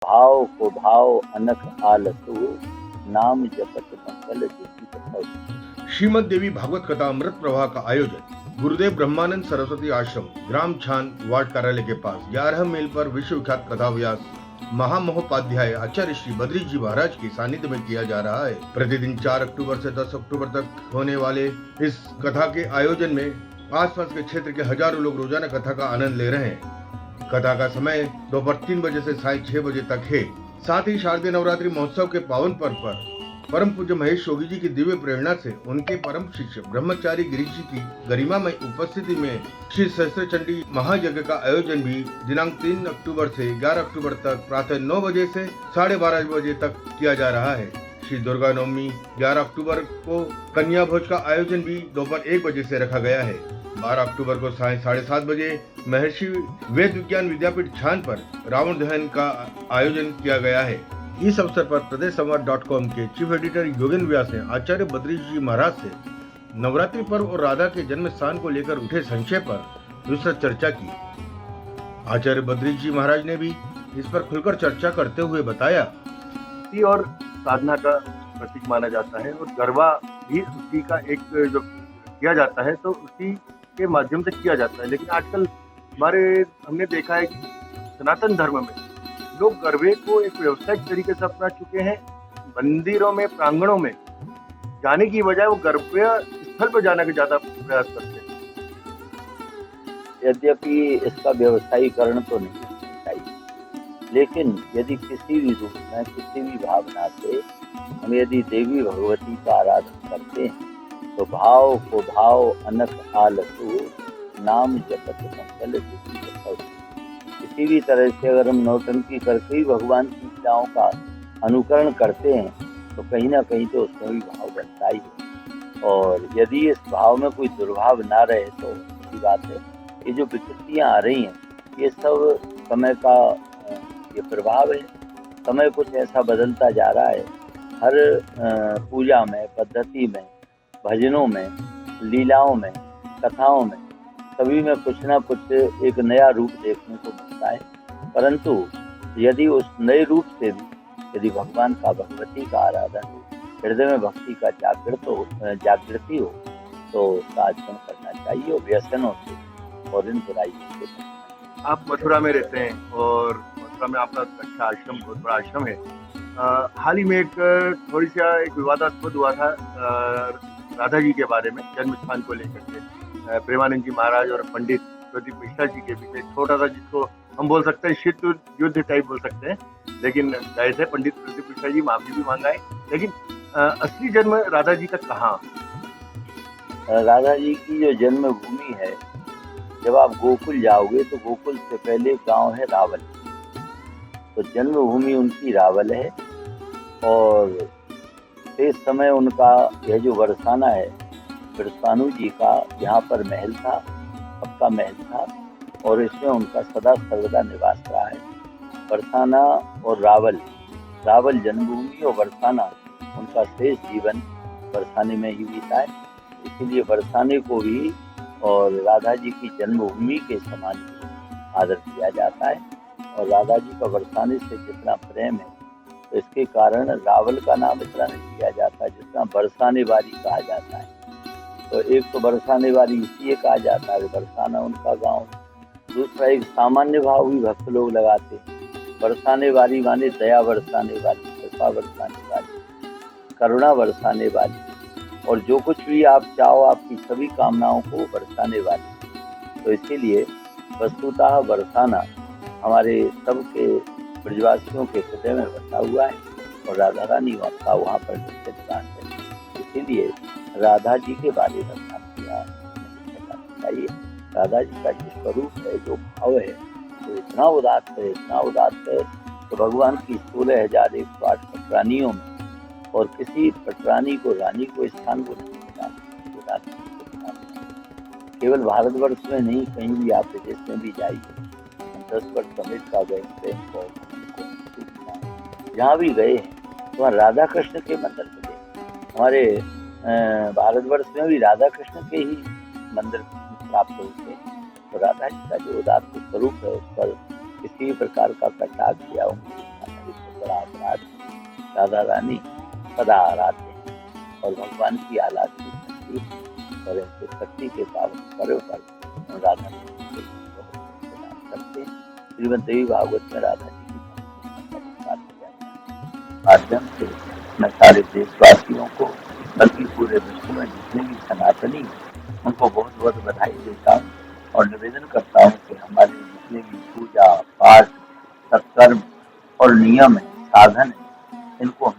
भाव को भाव अनख आलसु नाम जपत मंगल ज्योति प्रभव। श्रीमद देवी भागवत कथा अमृत प्रवाह का आयोजन गुरुदेव ब्रह्मानंद सरस्वती आश्रम ग्राम छान वार्ड कार्यालय के पास 11 मील पर विश्व विख्यात कथा व्यास महामहोपाध्याय आचार्य श्री बद्री जी महाराज के सानिध्य में किया जा रहा है। प्रतिदिन 4 अक्टूबर से 10 अक्टूबर तक होने वाले इस कथा के आयोजन में आसपास के क्षेत्र के हजारों लोग रोजाना कथा का आनंद ले रहे हैं। कथा का समय दोपहर 3 बजे से साय 6 बजे तक है। साथ ही शारदीय नवरात्रि महोत्सव के पावन पर्व पर परम पूज्य महेश योगी जी की दिव्य प्रेरणा से उनके परम शिष्य ब्रह्मचारी गिरीश जी की गरिमामय उपस्थिति में श्री सहस्त्र चंडी महायज्ञ का आयोजन भी दिनांक 3 अक्टूबर से 11 अक्टूबर तक प्रातः 9 बजे से 12:30 बजे तक किया जा रहा है। श्री दुर्गा नवमी 11 अक्टूबर को कन्या भोज का आयोजन भी दोपहर 1 बजे से रखा गया है। 12 अक्टूबर को साय 7:30 बजे महर्षि वेद विज्ञान विद्यापीठ छान पर रावण दहन का आयोजन किया गया है। इस अवसर पर प्रदेशसंवाद.com के चीफ एडिटर योगेंद्र व्यास ने आचार्य बद्री जी महाराज से नवरात्रि पर्व और राधा के जन्म स्थान को लेकर उठे संशय पर विस्तृत चर्चा की। आचार्य बद्री जी महाराज ने भी इस पर खुलकर चर्चा करते हुए बताया और साधना का प्रतीक माना जाता है और गरबा भी उसी का एक जो किया जाता है तो उसी के माध्यम से किया जाता है। लेकिन आजकल हमने देखा है कि सनातन धर्म में लोग गरबे को एक व्यावसायिक तरीके से अपना चुके हैं। मंदिरों में, प्रांगणों में जाने की बजाय वो गरबे स्थल पर जाने का ज्यादा प्रयास करते हैं। यद्यपि इसका व्यवसायीकरण तो नहीं चाहिए, लेकिन यदि किसी भी रूप में, किसी भी भावना से हम यदि देवी भगवती का आराधन करते हैं तो भाव को भाव अनख आलसु नाम जपत मंगल ज्योति प्रभव। किसी भी तरह से अगर हम नौटंकी करके ही भगवान की इच्छाओं का अनुकरण करते हैं तो कहीं ना कहीं तो उसमें भी भाव बनता ही है। और यदि इस भाव में कोई दुर्भाव ना रहे तो अच्छी बात है। ये जो विकृतियाँ आ रही हैं ये सब समय का ये प्रभाव है। समय कुछ ऐसा बदलता जा रहा है। हर पूजा में, पद्धति में, भजनों में, लीलाओं में, कथाओं में, सभी में कुछ ना कुछ एक नया रूप देखने को मिलता है। परंतु यदि उस नए रूप से भी यदि भगवान का, भगवती का आराधन हो, हृदय में भक्ति का जागृति हो तो उसका आचरण करना चाहिए और व्यसनों से और इन बुराइयों से। आप मथुरा में रहते हैं और मथुरा में आपका अच्छा आश्रम, बहुत बड़ा आश्रम है। हाल ही में एक थोड़ी सा एक विवादास्पद हुआ था राधा जी के बारे में, जन्म स्थान को लेकर के। प्रेमानंद जी महाराज और पंडित प्रदीप मिश्रा जी के बीच एक छोटा सा, जिसको हम बोल सकते हैं शीत युद्ध टाइप बोल सकते हैं, लेकिन गए थे पंडित प्रदीप मिश्रा जी, माफी भी मांगा है। लेकिन असली जन्म राधा जी का कहाँ? राधा जी की जो जन्मभूमि है, जब आप गोकुल जाओगे तो गोकुल से पहले गांव है रावल, तो जन्मभूमि उनकी रावल है। और इस समय उनका यह जो बरसाना है, बरसानु जी का यहाँ पर महल था, पक्का महल था, और इसमें उनका सदा सर्वदा निवास रहा है। बरसाना और रावल जन्मभूमि और बरसाना उनका शेष जीवन बरसाने में ही बीता है। इसीलिए बरसाने को भी और राधा जी की जन्मभूमि के समान आदर किया जाता है। और राधा जी का बरसाने से जितना प्रेम है तो इसके कारण रावल का नाम इतना नहीं लिया जाता जितना बरसाने वाली कहा जाता है। तो एक तो बरसाने वाली इसलिए कहा जाता है, बरसाना उनका गांव। दूसरा एक सामान्य भाव भी भक्त लोग लगाते हैं। बरसाने वाली माने दया बरसाने वाली, कृपा बरसाने वाली, करुणा बरसाने वाली, और जो कुछ भी आप चाहो, आपकी सभी कामनाओं को बरसाने वाली। तो इसीलिए वस्तुतः बरसाना हमारे सबके ब्रजवासियों के हृदय में बसा हुआ है और राधा रानी का वहाँ पर निवास है। इसीलिए राधा जी के बारे में चाहिए। राधा जी का जो स्वरूप है, जो भाव है, तो इतना उदात्त है, इतना उदात्त है तो भगवान की 16,108 पटरानियों में और किसी पटरानी को, रानी को स्थान को नहीं मिला। केवल भारतवर्ष में नहीं, कहीं भी आप विदेश में भी जाइए, 10 वर्ष अमेरिका गए, जहाँ भी गए हैं तो राधा कृष्ण के मंदिर मिले। हमारे भारतवर्ष में भी राधा कृष्ण के ही मंदिर प्राप्त होते हैं। तो राधा जी का जो उदात्त स्वरूप है उस पर किसी प्रकार का कटाक्ष या राधा रानी सदा आराध्य हैं और भगवान की आराध्य शक्ति और ऐसे शक्ति के पावन पर्व पर हम राधा रानी को बहुत प्रदान करते हैं। श्रीमद् देवी भागवत में राधा जी की माध्यम से मैं सारे देशवासियों को बल्कि पूरे विश्व में जितने भी सनातनी उनको बहुत बहुत बधाई देता हूँ और निवेदन करता हूँ कि हमारे जितने भी पूजा पाठ सत्कर्म और नियम है, साधन है, इनको हम